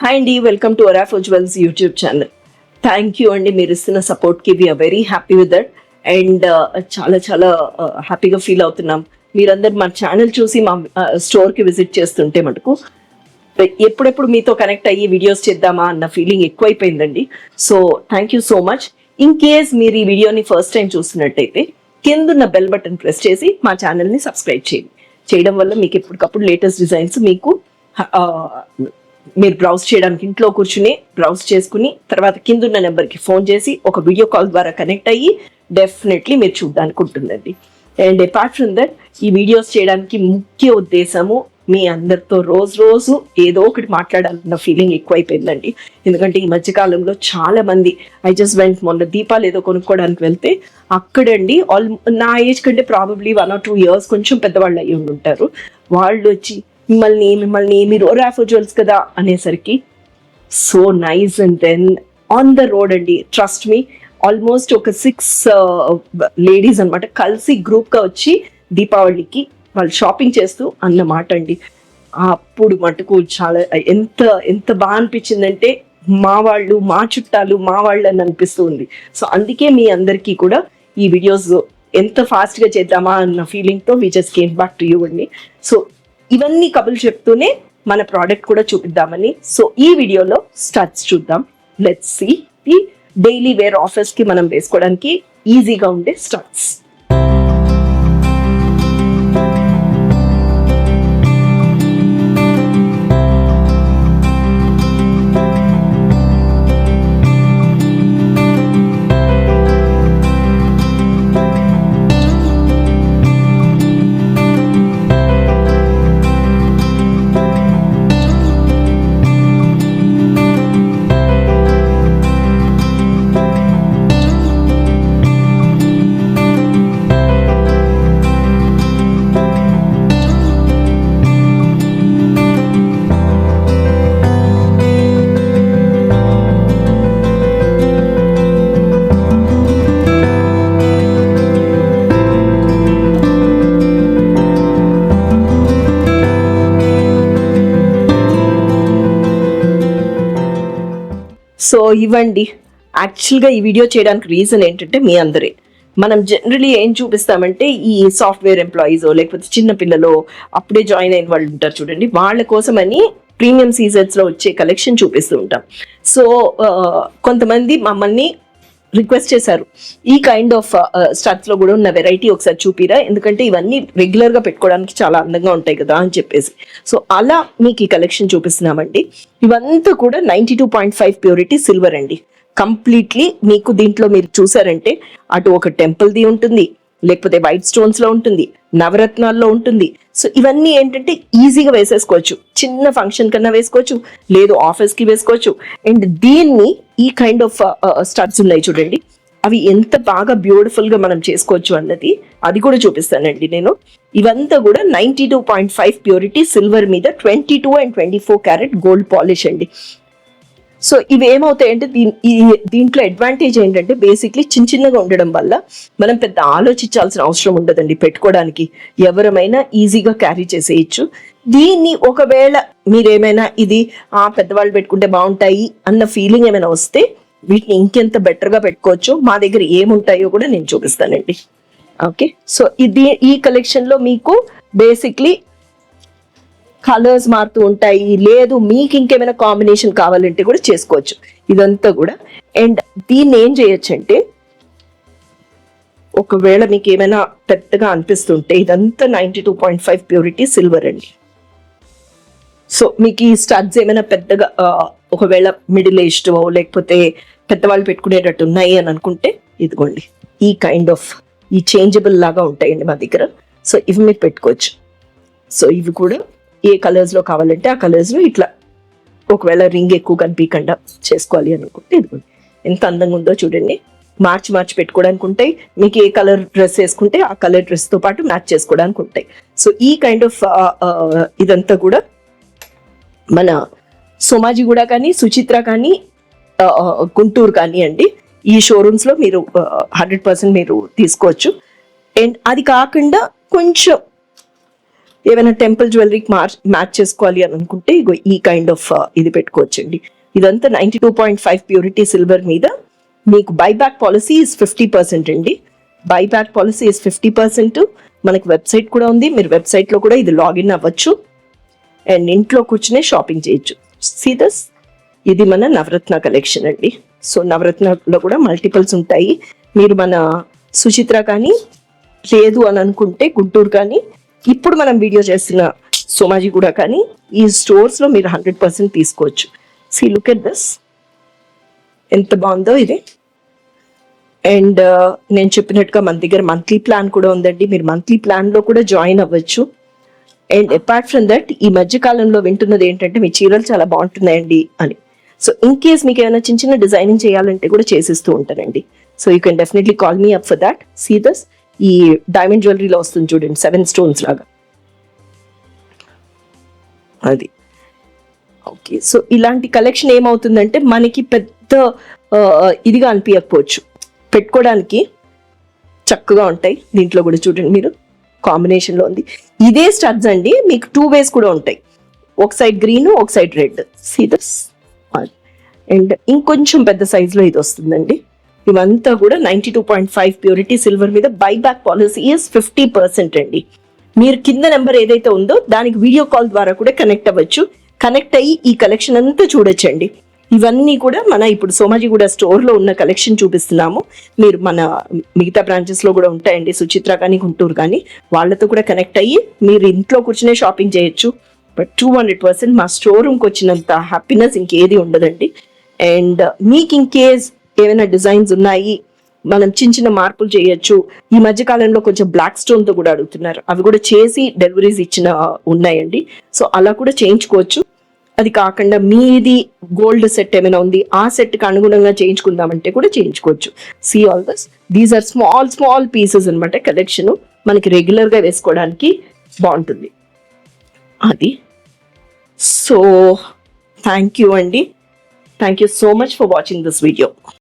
Hi అండి, welcome to Araf jewels YouTube channel. Thank you అండి, మీరు ఇస్తున్న సపోర్ట్కి we are very happy with. That చాలా చాలా హ్యాపీగా ఫీల్ అవుతున్నాం. మీరందరు మా ఛానల్ చూసి మా స్టోర్కి విజిట్ చేస్తుంటే మటుకు ఎప్పుడెప్పుడు మీతో కనెక్ట్ అయ్యి వీడియోస్ చేద్దామా అన్న ఫీలింగ్ ఎక్కువైపోయిందండి. So thank you so much. In case మీరు ఈ వీడియోని ఫస్ట్ టైం చూస్తున్నట్టయితే కిందున్న బెల్ బటన్ ప్రెస్ చేసి మా ఛానల్ని సబ్స్క్రైబ్ చేయండి. చేయడం వల్ల మీకు ఎప్పటికప్పుడు లేటెస్ట్ డిజైన్స్ మీకు మీరు బ్రౌజ్ చేయడానికి ఇంట్లో కూర్చుని బ్రౌజ్ చేసుకుని తర్వాత కిందున్న నెంబర్కి ఫోన్ చేసి ఒక వీడియో కాల్ ద్వారా కనెక్ట్ అయ్యి డెఫినెట్లీ మీరు చూడడానికి ఉంటుందండి. అండ్ అపార్ట్ ఫ్రమ్ దట్, ఈ వీడియోస్ చేయడానికి ముఖ్య ఉద్దేశము మీ అందరితో రోజు ఏదో ఒకటి మాట్లాడాలన్న ఫీలింగ్ ఎక్కువైపోయిందండి. ఎందుకంటే ఈ మధ్యకాలంలో చాలా మంది జస్ట్ వెంట్ మొన్న దీపాలు ఏదో కొనుక్కోవడానికి వెళ్తే అక్కడండి నా ఏజ్ కంటే ప్రాబబ్లీ 1 or 2 years కొంచెం పెద్దవాళ్ళు అయ్యి ఉంటారు. వాళ్ళు వచ్చి మిమ్మల్ని మీరు అరాఫ్ జ్యువెల్స్ కదా అనేసరికి so nice. And then on the road అండి, ట్రస్ట్ మీ, ఆల్మోస్ట్ ఒక 6 లేడీస్ అనమాట కలిసి గ్రూప్గా వచ్చి దీపావళికి వాళ్ళు షాపింగ్ చేస్తూ అన్నమాట అండి. అప్పుడు మటుకు చాలా ఎంత బాగా అనిపించిందంటే మా చుట్టాలు మా వాళ్ళు అని అనిపిస్తూ ఉంది. సో అందుకే మీ అందరికీ కూడా ఈ వీడియోస్ ఎంత ఫాస్ట్గా చేద్దామా అన్న ఫీలింగ్తో we just came back to you అండి. సో ఇవన్నీ కబుర్లు చెప్తూనే మన ప్రోడక్ట్ కూడా చూపిద్దామని. సో ఈ వీడియోలో స్టడ్స్ చూద్దాం. Let's see the daily wear ఆఫీస్కి మనం వేసుకోవడానికి ఈజీగా ఉండే స్టడ్స్. సో ఇవ్వండి, యాక్చువల్గా ఈ వీడియో చేయడానికి రీజన్ ఏంటంటే మీ అందరే. మనం జనరలీ ఏం చూపిస్తామంటే ఈ సాఫ్ట్వేర్ ఎంప్లాయీస్ లేకపోతే చిన్న పిల్లలు అప్పుడే జాయిన్ అయిన వాళ్ళు ఉంటారు చూడండి, వాళ్ళ కోసమని ప్రీమియం సీజన్స్లో వచ్చే కలెక్షన్ చూపిస్తూ ఉంటాం. సో కొంతమంది మమ్మల్ని రిక్వెస్ట్ చేశారు, ఈ కైండ్ ఆఫ్ స్టడ్స్లో కూడా ఉన్న వెరైటీ ఒకసారి చూపిరా, ఎందుకంటే ఇవన్నీ రెగ్యులర్గా పెట్టుకోవడానికి చాలా అందంగా ఉంటాయి కదా అని చెప్పేసి. సో అలా మీకు ఈ కలెక్షన్ చూపిస్తున్నామండి. ఇవంతా కూడా 92.5 ప్యూరిటీ సిల్వర్ అండి. కంప్లీట్లీ మీకు దీంట్లో మీరు చూసారంటే అటు ఒక టెంపుల్ది ఉంటుంది, లేకపోతే వైట్ స్టోన్స్లో ఉంటుంది, నవరత్నాల్లో ఉంటుంది. సో ఇవన్నీ ఏంటంటే ఈజీగా వేసేసుకోవచ్చు, చిన్న ఫంక్షన్ కన్నా వేసుకోవచ్చు, లేదు ఆఫీస్కి వేసుకోవచ్చు. అండ్ దీన్ని ఈ కైండ్ ఆఫ్ స్టడ్స్ ఉన్నాయి చూడండి, అవి ఎంత బాగా బ్యూటిఫుల్గా మనం చేసుకోవచ్చు అన్నది అది కూడా చూపిస్తానండి నేను. ఇవంతా కూడా 92.5 ప్యూరిటీ సిల్వర్ మీద 22 and 24 క్యారెట్ గోల్డ్ పాలిష్ అండి. సో ఇవి ఏమవుతాయంటే దీంట్లో అడ్వాంటేజ్ ఏంటంటే బేసిక్లీ చిన్నగా ఉండడం వల్ల మనం పెద్ద ఆలోచించాల్సిన అవసరం ఉండదండి పెట్టుకోవడానికి. ఎవరమైనా ఈజీగా క్యారీ చేసేయచ్చు. దీన్ని ఒకవేళ మీరేమైనా ఇది పెద్దవాళ్ళు పెట్టుకుంటే బాగుంటాయి అన్న ఫీలింగ్ ఏమైనా వస్తే వీటిని ఇంకెంత బెటర్గా పెట్టుకోవచ్చు. మా దగ్గర ఏముంటాయో కూడా నేను చూపిస్తానండి. ఓకే, సో ఈ కలెక్షన్లో మీకు బేసిక్లీ కలర్స్ మారుతూ ఉంటాయి, లేదు మీకు ఇంకేమైనా కాంబినేషన్ కావాలంటే కూడా చేసుకోవచ్చు ఇదంతా కూడా. అండ్ దీన్ని ఏం చేయొచ్చు అంటే ఒకవేళ మీకు ఏమైనా పెద్దగా అనిపిస్తుంటే ఇదంతా 92.5 ప్యూరిటీ సిల్వర్ అండి. సో మీకు ఈ స్టడ్స్ ఏమైనా పెద్దగా ఒకవేళ మిడిల్ ఏజ్డ్ లేకపోతే పెద్దవాళ్ళు పెట్టుకునేటట్టు ఉన్నాయి అని అనుకుంటే ఇదిగోండి ఈ కైండ్ ఆఫ్ ఈ చేంజబుల్ లాగా ఉంటాయండి మా దగ్గర. సో ఇవి మీరు పెట్టుకోవచ్చు. సో ఇవి కూడా ఏ కలర్స్లో కావాలంటే ఆ కలర్స్లో ఇట్లా ఒకవేళ రింగ్ ఎక్కువ కనిపించకుండా చేసుకోవాలి అనుకుంటే ఇదిగోండి ఎంత అందంగా ఉందో చూడండి. మార్చి పెట్టుకోవడానికి ఉంటాయి. మీకు ఏ కలర్ డ్రెస్ వేసుకుంటే ఆ కలర్ డ్రెస్తో పాటు మ్యాచ్ చేసుకోవడానికి ఉంటాయి. సో ఈ కైండ్ ఆఫ్ ఇదంతా కూడా మన సోమాజిగూడ కానీ సుచిత్ర కానీ గుంటూరు కానీ అండి, ఈ షోరూమ్స్లో మీరు 100% మీరు తీసుకోవచ్చు. అండ్ అది కాకుండా కొంచెం ఏమైనా టెంపుల్ జ్యువెలరీకి మ్యాచ్ చేసుకోవాలి అని అనుకుంటే ఇగో ఈ కైండ్ ఆఫ్ ఇది పెట్టుకోవచ్చండి. ఇదంతా 92.5 ప్యూరిటీ సిల్వర్ మీద మీకు బైబ్యాక్ పాలసీ ఇస్ 50% అండి. Buyback policy is 50%. మనకి వెబ్సైట్ కూడా ఉంది, మీరు వెబ్సైట్లో కూడా ఇది లాగిన్ అవ్వచ్చు అండ్ ఇంట్లో కూర్చునే షాపింగ్ చేయొచ్చు. సీ దిస్, ఇది మన నవరత్న కలెక్షన్ అండి. సో నవరత్నలో కూడా మల్టిపుల్స్ ఉంటాయి. మీరు మన సుచిత్ర కానీ లేదు అని అనుకుంటే గుంటూరు కానీ ఇప్పుడు మనం వీడియో చేస్తున్న సోమాజీ కూడా కానీ ఈ స్టోర్స్లో మీరు 100% తీసుకోవచ్చు. సీ లుక్ ఎట్ దిస్, ఎంత బాగుందో ఇది. అండ్ నేను చెప్పినట్టుగా మన దగ్గర మంత్లీ ప్లాన్ కూడా ఉందండి. మీరు మంత్లీ ప్లాన్లో కూడా జాయిన్ అవ్వచ్చు. అండ్ అపార్ట్ ఫ్రమ్ దట్ ఈ మధ్య కాలంలో వింటున్నది ఏంటంటే మీ చీరలు చాలా బాగుంటున్నాయండి అని. సో ఇన్ కేస్ మీకు ఏమైనా చిన్న చిన్న డిజైనింగ్ చేయాలంటే కూడా చేసిస్తూ ఉంటానండి. So you can definitely call me up for that. See this, ఈ డైమండ్ జ్యువెలరీలో వస్తుంది చూడండి 7 stones లాగా అది. ఓకే, సో ఇలాంటి కలెక్షన్ ఏమవుతుందంటే మనకి పెద్ద ఇదిగా అనిపించకపోవచ్చు, పెట్టుకోవడానికి చక్కగా ఉంటాయి. దీంట్లో కూడా చూడండి మీరు కాంబినేషన్లో ఉంది. ఇదే స్టడ్స్ అండి, మీకు 2 ways కూడా ఉంటాయి. ఒక సైడ్ గ్రీన్, ఒక side red. See this. And ఇంకొంచెం పెద్ద సైజులో ఇది వస్తుందండి. ఇవంతా కూడా 92.5 ప్యూరిటీ సిల్వర్ మీద బైబ్యాక్ పాలసీ ఇస్ 50% అండి. మీరు కింద నెంబర్ ఏదైతే ఉందో దానికి వీడియో కాల్ ద్వారా కూడా కనెక్ట్ అవ్వచ్చు. కనెక్ట్ అయ్యి ఈ కలెక్షన్ అంతా చూడొచ్చండి. ఇవన్నీ కూడా మన ఇప్పుడు సోమాజిగూడ స్టోర్లో ఉన్న కలెక్షన్ చూపిస్తున్నాము. మీరు మన మిగతా బ్రాంచెస్లో కూడా ఉంటాయండి, సుచిత్ర కానీ గుంటూరు కానీ, వాళ్ళతో కూడా కనెక్ట్ అయ్యి మీరు ఇంట్లో కూర్చునే షాపింగ్ చేయొచ్చు. బట్ 200% మా స్టోర్ రూమ్కి వచ్చినంత హ్యాపీనెస్ ఇంకేది ఉండదండి. అండ్ మీకు ఇన్ కేస్ ఏమైనా డిజైన్స్ ఉన్నాయి, మనం చిన్న చిన్న మార్పులు చేయొచ్చు. ఈ మధ్య కాలంలో కొంచెం బ్లాక్ స్టోన్తో కూడా అడుగుతున్నారు, అవి కూడా చేసి డెలివరీస్ ఇచ్చిన ఉన్నాయండి. సో అలా కూడా చేయించుకోవచ్చు. అది కాకుండా మీది గోల్డ్ సెట్ ఏమైనా ఉంది, ఆ సెట్కి అనుగుణంగా చేయించుకుందామంటే కూడా చేయించుకోవచ్చు. See all this, these are small pieces అనమాట. కలెక్షన్ మనకి రెగ్యులర్గా వేసుకోవడానికి బాగుంటుంది అది. సో థ్యాంక్ యూ అండి. Thank you so much for watching this video.